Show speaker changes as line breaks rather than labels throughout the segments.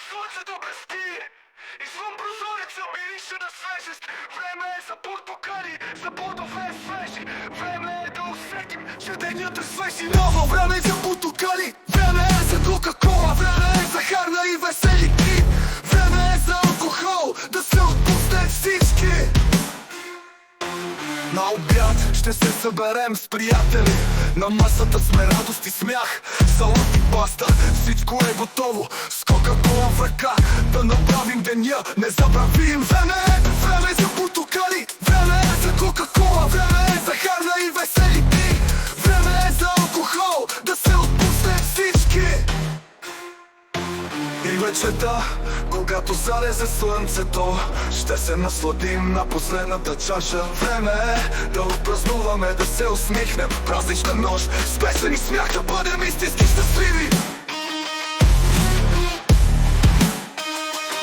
слънцето блести. Извън прозореца мирише на свежест. Време е за портокали, за плодове свежи. Време е да усетим, че денят е свеж и ново. Време е за портокали, време е за кока-кола. Време е за харна и весели дни. Време е за алкохол, да се отпуснем всички. На обяд ще се съберем с приятели. На масата сме радост и смях, салат и паста, всичко е готово. С кока-кола в ръка да направим деня незабравим. Време е за портокали, време е за кока-кола. Време е за харна и весели дни. Време е за алкохол, да се отпуснем всички. И вечерта, когато залезе слънцето, ще се насладим на последната чаша. Време е да отпразнуваме, да се усмихнем. Празнична нощ, с песен и смях, да бъдем истински щастливи.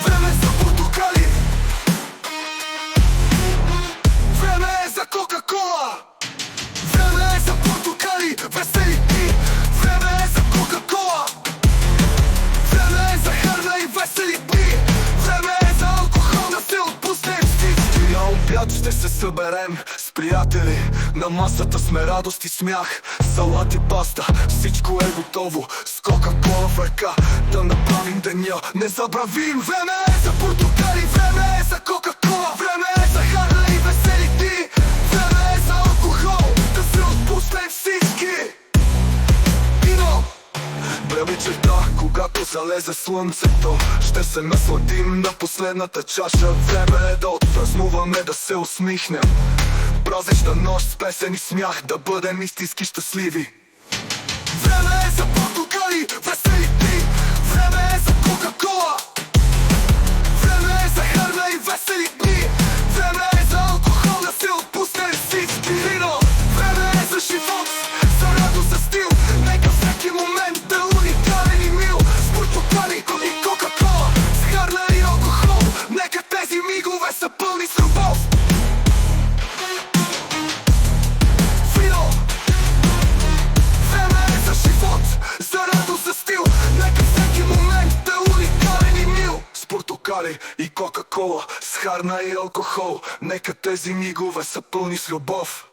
Време е за портокали, време е за кока-кола. Време е за портокали, весели дни. Време е за кока-кола. Време е за харна и весели дни. Време е за алкохол, да се отпуснем всички. На обяд ще се съберем с приятели. На масата сме радост и смях, салат и паста, всичко е готово. С кока-кола в ръка да направим деня незабравим. Време е за портокали, време е за кока-кола. Време е за харна и весели дни. Време е за алкохол, да се отпуснем всички. Пино! Бре вечерта, когато залезе слънцето, ще се насладим на последната чаша. Време е да отпразнуваме, да се усмихнем. Празнична нощ с песен и смях, да бъдем истински щастливи. Време е за портокали, весели дни. Време е за кока-кола. Време е за харна и весели дни. Време е за алкохол, да се отпуснем всички. Вино! Време е за живот, за радост, за стил. Нека всеки момент да е уникален и мил. С портокали и кока-кола, с харна и алкохол. Нека тези мигове са пълни с любов. И кока-кола, с харна и алкохол. Нека тези мигове са пълни с любов.